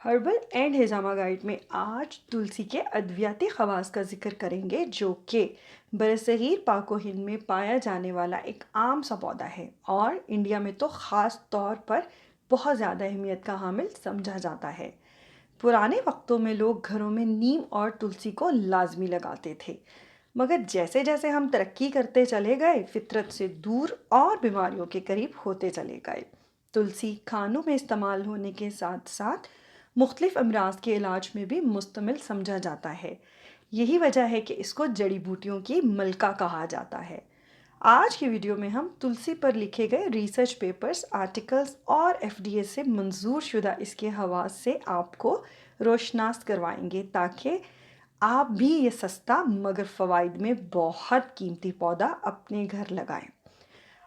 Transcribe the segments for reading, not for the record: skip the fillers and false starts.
Herbal and hijama guide में आज तुलसी के अद्वितीय खवास का जिक्र करेंगे जो कि बरसगीर पाको हिंद में पाया जाने वाला एक आम सा पौधा है और इंडिया में तो ख़ास तौर पर बहुत ज़्यादा अहमियत का हामिल समझा जाता है। पुराने वक्तों में लोग घरों में नीम और तुलसी को लाजमी लगाते थे, मगर जैसे जैसे हम तरक्की करते चले गए फितरत से दूर और बीमारियों के करीब होते चले गए। तुलसी खानों में इस्तेमाल होने के साथ साथ मुख्तलिफ अमराज के इलाज में भी मुस्तमिल समझा जाता है। यही वजह है कि इसको जड़ी बूटियों की मलका कहा जाता है। आज की वीडियो में हम तुलसी पर लिखे गए रिसर्च पेपर्स, आर्टिकल्स और एफडीए से मंजूर शुदा इसके हवास से आपको रोशनास करवाएंगे ताकि आप भी ये सस्ता मगर फ़वाइद में बहुत कीमती पौधा अपने घर लगाएं।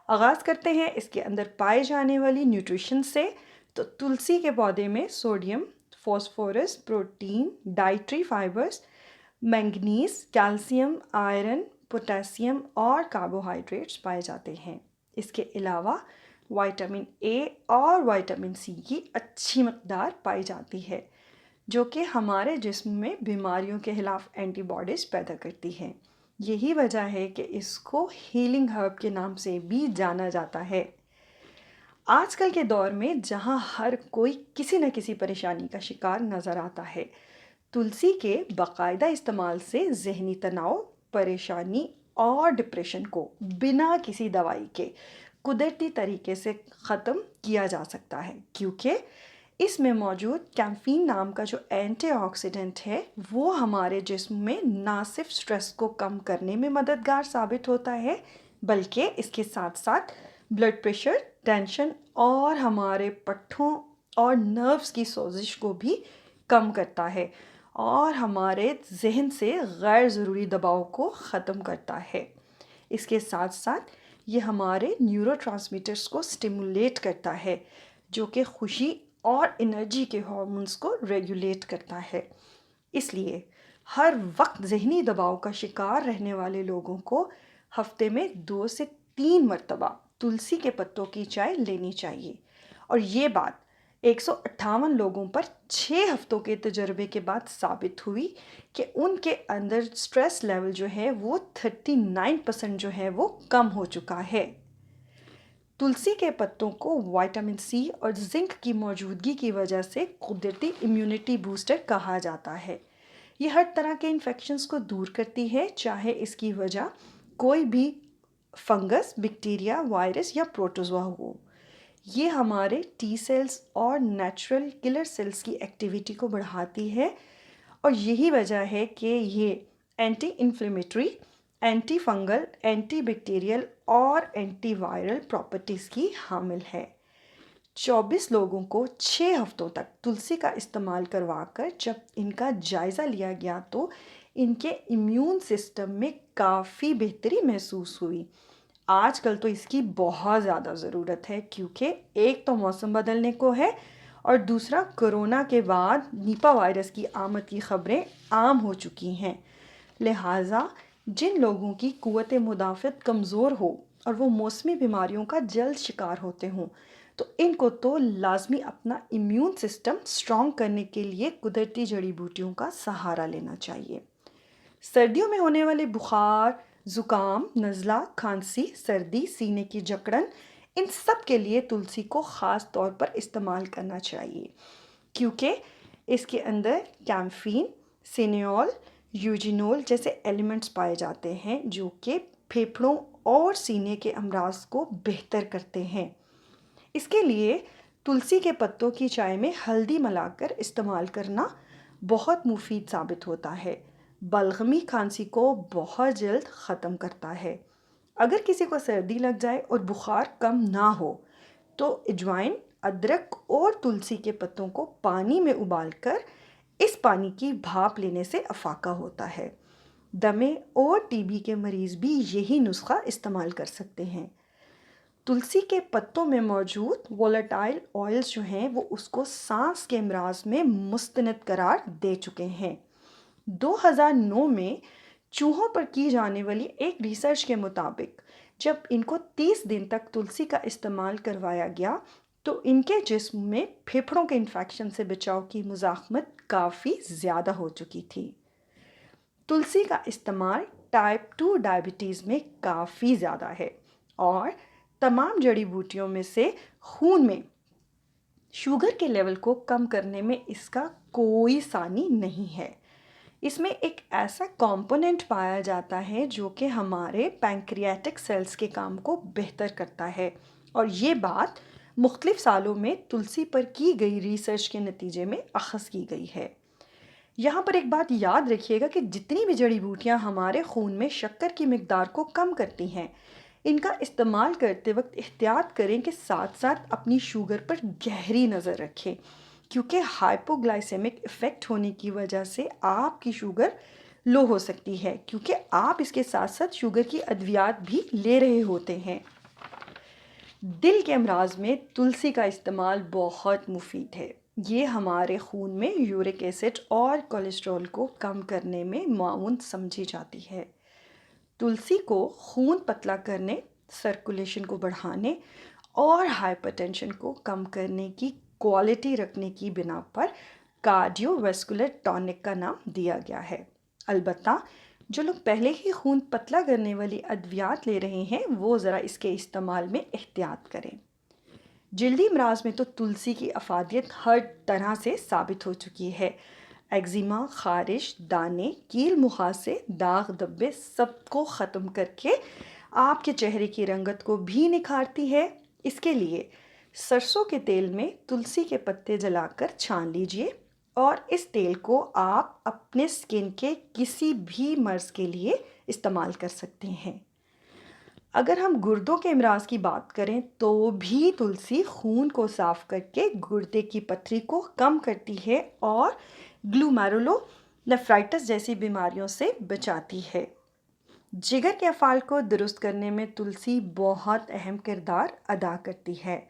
आगाज़ करते हैं इसके अंदर पाए जाने वाली न्यूट्रिशन से। तो तुलसी के पौधे में sodium, phosphorus, protein, dietary fibres, manganese, calcium, iron, potassium और कार्बोहाइड्रेट्स पाए जाते हैं। इसके अलावा विटामिन ए और विटामिन सी की अच्छी मकदार पाई जाती है जो कि हमारे जिस्म में बीमारियों के खिलाफ एंटीबॉडीज़ पैदा करती है। यही वजह है कि इसको हीलिंग हर्ब के नाम से भी जाना जाता है। आजकल के दौर में जहां हर कोई किसी न किसी परेशानी का शिकार नज़र आता है, तुलसी के बाकायदा इस्तेमाल से ज़हनी तनाव, परेशानी और डिप्रेशन को बिना किसी दवाई के कुदरती तरीके से ख़त्म किया जा सकता है, क्योंकि इसमें मौजूद कैम्फीन नाम का जो एंटीऑक्सीडेंट है वो हमारे जिस्म में ना सिर्फ स्ट्रेस को कम करने में मददगार साबित होता है बल्कि इसके साथ साथ ब्लड प्रेशर, टेंशन और हमारे पट्ठों और नर्व्स की सोजिश को भी कम करता है और हमारे जहन से गैर ज़रूरी दबाव को ख़त्म करता है। इसके साथ साथ ये हमारे न्यूरोट्रांसमीटर्स को स्टिमुलेट करता है जो कि खुशी और एनर्जी के हार्मोन्स को रेगुलेट करता है। इसलिए हर वक्त ज़हनी दबाव का शिकार रहने वाले लोगों को हफ्ते में 2 से 3 मरतबा तुलसी के पत्तों की चाय लेनी चाहिए। और ये बात 158 लोगों पर 6 हफ्तों के तजर्बे के बाद साबित हुई कि उनके अंदर स्ट्रेस लेवल जो है वो 39% जो है वो कम हो चुका है। तुलसी के पत्तों को विटामिन सी और जिंक की मौजूदगी की वजह से कुदरती इम्यूनिटी बूस्टर कहा जाता है। ये हर तरह के इन्फेक्शंस को दूर करती है, चाहे इसकी वजह कोई भी फंगस, बैक्टीरिया, वायरस या प्रोटोजोआ हो। ये हमारे टी सेल्स और नेचुरल किलर सेल्स की एक्टिविटी को बढ़ाती है और यही वजह है कि ये anti inflammatory, anti fungal, anti bacterial और एंटी वायरल प्रॉपर्टीज़ की हामिल है। 24 लोगों को 6 हफ्तों तक तुलसी का इस्तेमाल करवाकर जब इनका जायज़ा लिया गया तो इनके इम्यून सिस्टम में काफ़ी बेहतरी महसूस हुई। आजकल तो इसकी बहुत ज़्यादा ज़रूरत है क्योंकि एक तो मौसम बदलने को है और दूसरा कोरोना के बाद निपा वायरस की आमद की खबरें आम हो चुकी हैं। लिहाजा जिन लोगों की कुव्वत मुदाफ़त कमज़ोर हो और वो मौसमी बीमारियों का जल्द शिकार होते हों तो इनको तो लाजमी अपना इम्यून सिस्टम स्ट्रॉन्ग करने के लिए कुदरती जड़ी बूटियों का सहारा लेना चाहिए। सर्दियों में होने वाले बुखार, ज़ुकाम, नज़ला, खांसी, सर्दी, सीने की जकड़न, इन सब के लिए तुलसी को ख़ास तौर पर इस्तेमाल करना चाहिए क्योंकि इसके अंदर कैम्फीन, सिनेॉल, यूजिनोल जैसे एलिमेंट्स पाए जाते हैं जो कि फेफड़ों और सीने के अमराज को बेहतर करते हैं। इसके लिए तुलसी के पत्तों की चाय में हल्दी मिलाकर इस्तेमाल करना बहुत मुफीद साबित होता है। बलगमी खांसी को बहुत जल्द ख़त्म करता है। अगर किसी को सर्दी लग जाए और बुखार कम ना हो तो अजवाइन, अदरक और तुलसी के पत्तों को पानी में उबालकर इस पानी की भाप लेने से अफाका होता है। दमे और टीबी के मरीज़ भी यही नुस्खा इस्तेमाल कर सकते हैं। तुलसी के पत्तों में मौजूद वोलेटाइल ऑयल्स जो हैं वो उसको सांस के अमराज में मुस्तनद करार दे चुके हैं। 2009 में चूहों पर की जाने वाली एक रिसर्च के मुताबिक जब इनको 30 दिन तक तुलसी का इस्तेमाल करवाया गया تو ان کے جسم میں پھیپھڑوں کے انفیکشن سے بچاؤ کی مزاحمت کافی زیادہ ہو چکی تھی۔ تلسی کا استعمال ٹائپ 2 ڈائبٹیز میں کافی زیادہ ہے اور تمام جڑی بوٹیوں میں سے خون میں شوگر کے لیول کو کم کرنے میں اس کا کوئی ثانی نہیں ہے۔ اس میں ایک ایسا کمپوننٹ پایا جاتا ہے جو کہ ہمارے پینکریاٹک سیلز کے کام کو بہتر کرتا ہے، اور یہ بات مختلف سالوں میں تلسی پر کی گئی ریسرچ کے نتیجے میں اخذ کی گئی ہے۔ یہاں پر ایک بات یاد رکھیے گا کہ جتنی بھی جڑی بوٹیاں ہمارے خون میں شکر کی مقدار کو کم کرتی ہیں، ان کا استعمال کرتے وقت احتیاط کریں کہ ساتھ ساتھ اپنی شوگر پر گہری نظر رکھیں، کیونکہ ہائپوگلائسیمک ایفیکٹ ہونے کی وجہ سے آپ کی شوگر لو ہو سکتی ہے، کیونکہ آپ اس کے ساتھ ساتھ شوگر کی ادویات بھی لے رہے ہوتے ہیں۔ دل کے امراض میں تلسی کا استعمال بہت مفید ہے۔ یہ ہمارے خون میں یورک ایسڈ اور کولیسٹرول کو کم کرنے میں معاون سمجھی جاتی ہے۔ تلسی کو خون پتلا کرنے، سرکولیشن کو بڑھانے اور ہائپر ٹینشن کو کم کرنے کی کوالٹی رکھنے کی بنا پر کارڈیو ویسکولر ٹونک کا نام دیا گیا ہے۔ البتہ جو لوگ پہلے ہی خون پتلا کرنے والی ادویات لے رہے ہیں وہ ذرا اس کے استعمال میں احتیاط کریں۔ جلدی امراض میں تو تلسی کی افادیت ہر طرح سے ثابت ہو چکی ہے۔ ایگزیما، خارش، دانے، کیل مہاسے، داغ دبے سب کو ختم کر کے آپ کے چہرے کی رنگت کو بھی نکھارتی ہے۔ اس کے لیے سرسوں کے تیل میں تلسی کے پتے جلا کر چھان لیجئے، اور اس تیل کو آپ اپنے سکن کے کسی بھی مرض کے لیے استعمال کر سکتے ہیں۔ اگر ہم گردوں کے امراض کی بات کریں تو بھی تلسی خون کو صاف کر کے گردے کی پتھری کو کم کرتی ہے اور گلومیرولو نیفرائٹس جیسی بیماریوں سے بچاتی ہے۔ جگر کے افعال کو درست کرنے میں تلسی بہت اہم کردار ادا کرتی ہے۔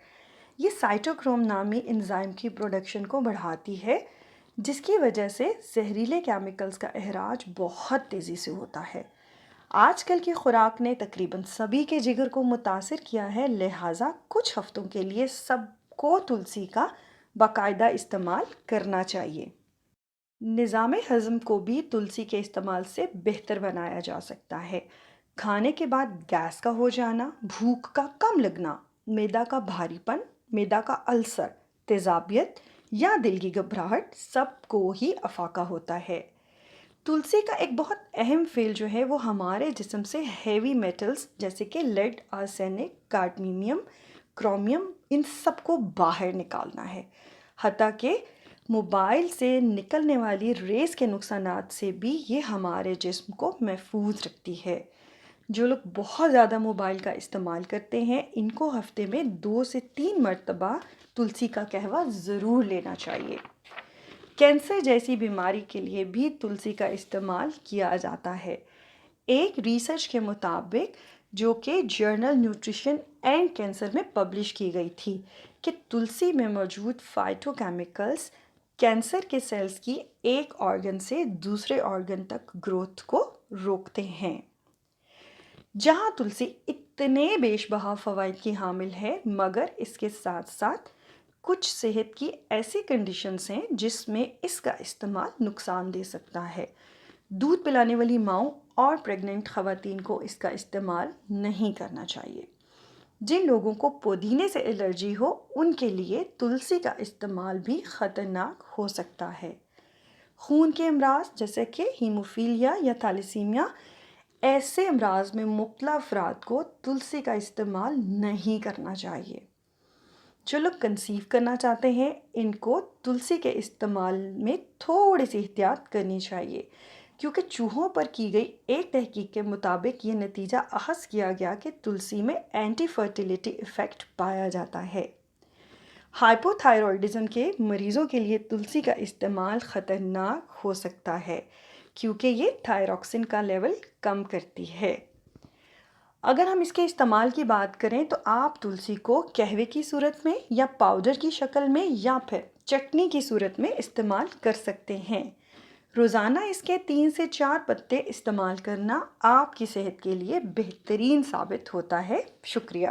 یہ سائٹوکروم نامی انزائم کی پروڈکشن کو بڑھاتی ہے، جس کی وجہ سے زہریلے کیمیکلز کا اخراج بہت تیزی سے ہوتا ہے۔ آج کل کی خوراک نے تقریباً سبھی کے جگر کو متاثر کیا ہے، لہٰذا کچھ ہفتوں کے لیے سب کو تلسی کا باقاعدہ استعمال کرنا چاہیے۔ نظام ہضم کو بھی تلسی کے استعمال سے بہتر بنایا جا سکتا ہے۔ کھانے کے بعد گیس کا ہو جانا، بھوک کا کم لگنا، معدہ کا بھاری پن، معدہ کا السر، تیزابیت یا دل کی گھبراہٹ سب کو ہی افاقہ ہوتا ہے۔ تلسی کا ایک بہت اہم فعل جو ہے وہ ہمارے جسم سے ہیوی میٹلز جیسے کہ لیڈ، آرسینک، کاڈمیم، کرومیم ان سب کو باہر نکالنا ہے۔ حتیٰ کہ موبائل سے نکلنے والی ریز کے نقصانات سے بھی یہ ہمارے جسم کو محفوظ رکھتی ہے۔ جو لوگ بہت زیادہ موبائل کا استعمال کرتے ہیں ان کو ہفتے میں 2 سے 3 مرتبہ تلسی کا قہوہ ضرور لینا چاہیے۔ کینسر جیسی بیماری کے لیے بھی تلسی کا استعمال کیا جاتا ہے۔ ایک ریسرچ کے مطابق جو کہ جرنل نیوٹریشن اینڈ کینسر میں پبلش کی گئی تھی کہ تلسی میں موجود فائٹو کیمیکلز کینسر کے سیلز کی ایک آرگن سے دوسرے آرگن تک گروتھ کو روکتے ہیں۔ جہاں تلسی اتنے بیش بہا فوائد کی حامل ہے، مگر اس کے ساتھ ساتھ کچھ صحت کی ایسی کنڈیشنز ہیں جس میں اس کا استعمال نقصان دے سکتا ہے۔ دودھ پلانے والی ماؤں اور پریگننٹ خواتین کو اس کا استعمال نہیں کرنا چاہیے۔ جن لوگوں کو پودینے سے الرجی ہو ان کے لیے تلسی کا استعمال بھی خطرناک ہو سکتا ہے۔ خون کے امراض جیسے کہ ہیموفیلیا یا تھیلیسیمیا، ایسے امراض میں مبتلا افراد کو تلسی کا استعمال نہیں کرنا چاہیے۔ جو لوگ کنسیو کرنا چاہتے ہیں ان کو تلسی کے استعمال میں تھوڑی سی احتیاط کرنی چاہیے، کیونکہ چوہوں پر کی گئی ایک تحقیق کے مطابق یہ نتیجہ اخذ کیا گیا کہ تلسی میں اینٹی فرٹیلیٹی ایفیکٹ پایا جاتا ہے۔ ہائپو تھائرائیڈزم کے مریضوں کے لیے تلسی کا استعمال خطرناک ہو سکتا ہے، کیونکہ یہ تھائراکسین کا لیول کم کرتی ہے۔ اگر ہم اس کے استعمال کی بات کریں تو آپ تلسی کو قہوے کی صورت میں یا پاؤڈر کی شکل میں یا پھر چٹنی کی صورت میں استعمال کر سکتے ہیں۔ روزانہ اس کے 3 سے 4 پتے استعمال کرنا آپ کی صحت کے لیے بہترین ثابت ہوتا ہے۔ شکریہ۔